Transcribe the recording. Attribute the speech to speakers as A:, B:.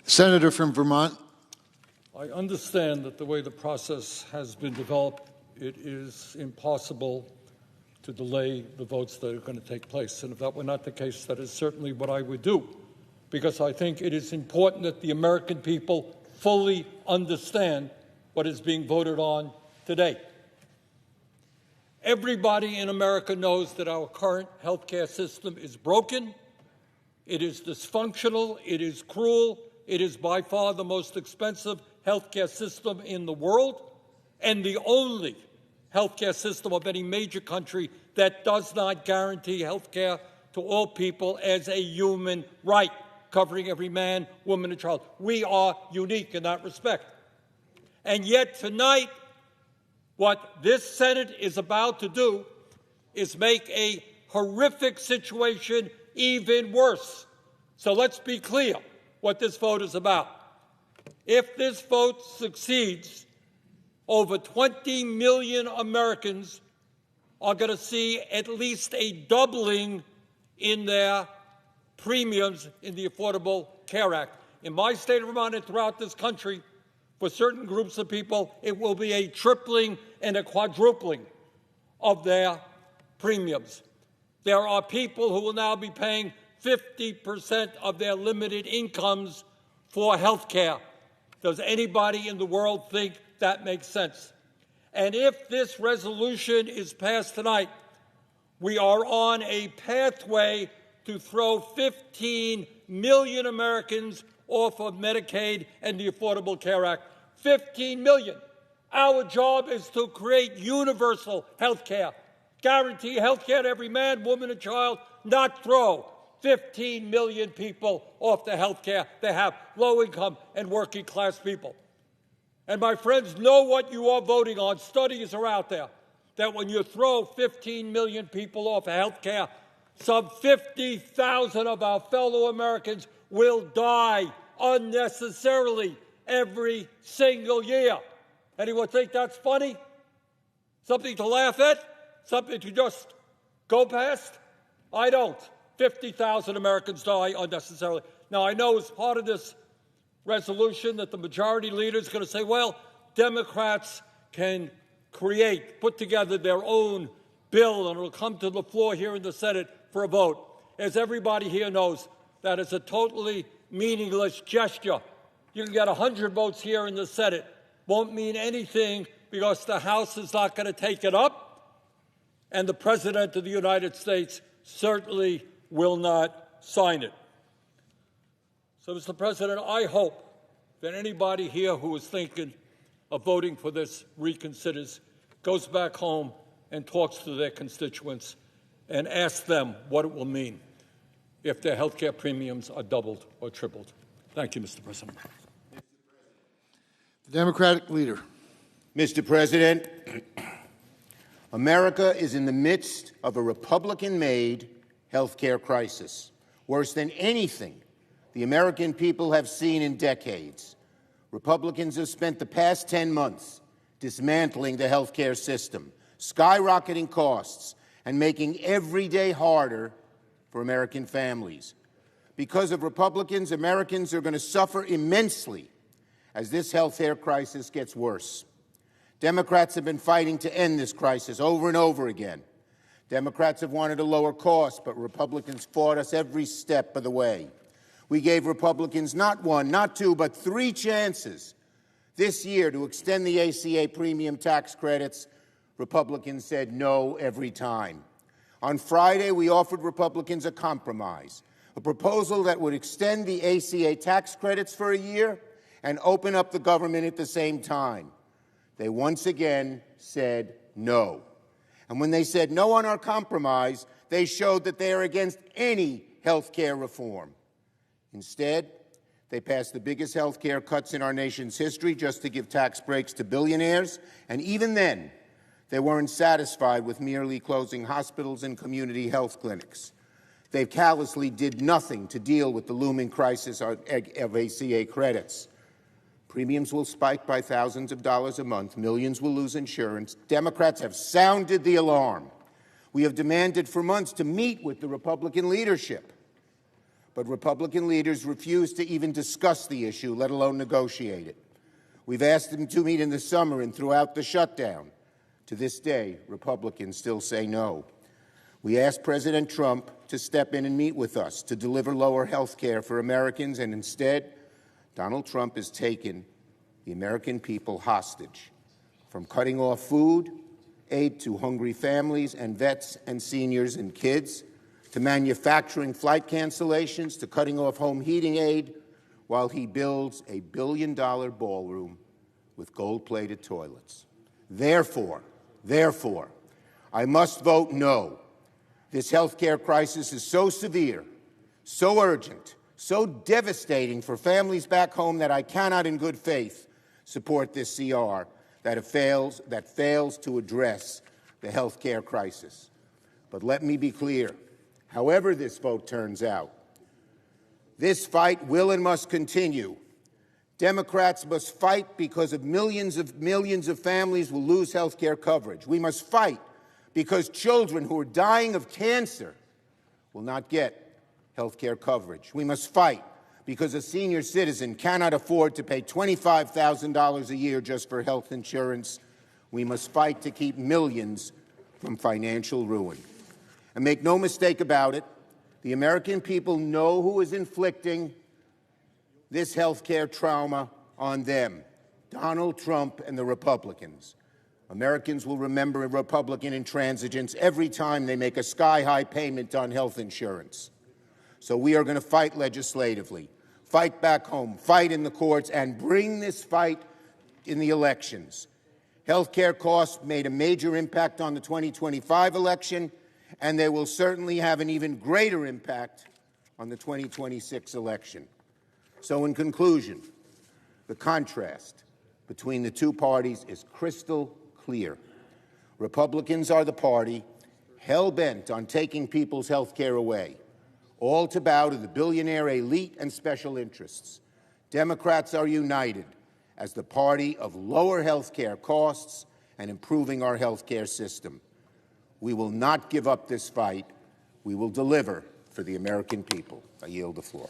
A: Senator from Vermont.
B: I understand that the way the process has been developed, it is impossible to delay the votes that are going to take place. And if that were not the case, that is certainly what I would do, because I think it is important that the American people fully understand what is being voted on today. Everybody in America knows that our current health care system is broken, it is dysfunctional, it is cruel, it is by far the most expensive health care system in the world, and the only health care system of any major country that does not guarantee health care to all people as a human right, covering every man, woman, and child. We are unique in that respect. And yet tonight, what this Senate is about to do is make a horrific situation even worse. So let's be clear what this vote is about. If this vote succeeds, over 20 million Americans are going to see at least a doubling in their premiums in the Affordable Care Act. In my state of Vermont and throughout this country, for certain groups of people, it will be a tripling and a quadrupling of their premiums. There are people who will now be paying 50% of their limited incomes for health care. Does anybody in the world think that makes sense? And if this resolution is passed tonight, we are on a pathway to throw 15 million Americans off of Medicaid and the Affordable Care Act. 15 million. Our job is to create universal health care, guarantee health care to every man, woman, and child, not throw 15 million people off the health care they have, low-income and working-class people. And my friends, know what you are voting on. Studies are out there that when you throw 15 million people off of health care, some 50,000 of our fellow Americans will die unnecessarily every single year. Anyone think that's funny? Something to laugh at? Something to just go past? I don't. 50,000 Americans die unnecessarily. Now, I know as part of this resolution that the majority leader is going to say, well, Democrats can put together their own bill, and it'll come to the floor here in the Senate for a vote. As everybody here knows, that is a totally meaningless gesture. You can get 100 votes here in the Senate. Won't mean anything because the House is not going to take it up, and the President of the United States certainly will not sign it. So, Mr. President, I hope that anybody here who is thinking of voting for this reconsiders, goes back home and talks to their constituents and asks them what it will mean if their health care premiums are doubled or tripled. Thank you, Mr. President.
A: The Democratic leader.
C: Mr. President, America is in the midst of a Republican-made health care crisis, worse than anything the American people have seen in decades. Republicans have spent the past 10 months dismantling the health care system, skyrocketing costs, and making every day harder for American families. Because of Republicans, Americans are going to suffer immensely as this health care crisis gets worse. Democrats have been fighting to end this crisis over and over again. Democrats have wanted to lower costs, but Republicans fought us every step of the way. We gave Republicans not one, not two, but 3 chances this year to extend the ACA premium tax credits. Republicans said no every time. On Friday, we offered Republicans a compromise, a proposal that would extend the ACA tax credits for a year and open up the government at the same time. They once again said no. And when they said no on our compromise, they showed that they are against any health care reform. Instead, they passed the biggest health care cuts in our nation's history just to give tax breaks to billionaires, and even then, they weren't satisfied with merely closing hospitals and community health clinics. They callously did nothing to deal with the looming crisis of ACA credits. Premiums will spike by thousands of dollars a month. Millions will lose insurance. Democrats have sounded the alarm. We have demanded for months to meet with the Republican leadership. but Republican leaders refuse to even discuss the issue, let alone negotiate it. We've asked them to meet in the summer and throughout the shutdown. To this day, Republicans still say no. We asked President Trump to step in and meet with us to deliver lower health care for Americans, and instead, Donald Trump has taken the American people hostage, from cutting off food aid to hungry families and vets and seniors and kids, to manufacturing flight cancellations, to cutting off home heating aid, while he builds a billion-dollar ballroom with gold-plated toilets. Therefore, I must vote no. This health care crisis is so severe, so urgent, so devastating for families back home that I cannot in good faith support this CR that fails to address the health care crisis. But let me be clear. However this vote turns out, this fight will and must continue. Democrats must fight because millions of families will lose health care coverage. We must fight because children who are dying of cancer will not get health care coverage. We must fight because a senior citizen cannot afford to pay $25,000 a year just for health insurance. We must fight to keep millions from financial ruin. And make no mistake about it, the American people know who is inflicting this health care trauma on them: Donald Trump and the Republicans. Americans will remember Republican intransigence every time they make a sky-high payment on health insurance. So we are going to fight legislatively, fight back home, fight in the courts, and bring this fight in the elections. Health care costs made a major impact on the 2025 election, and they will certainly have an even greater impact on the 2026 election. So in conclusion, the contrast between the two parties is crystal clear. Republicans are the party hell-bent on taking people's health care away, all to bow to the billionaire elite and special interests. Democrats are united as the party of lower health care costs and improving our health care system. We will not give up this fight. We will deliver for the American people. I yield the floor.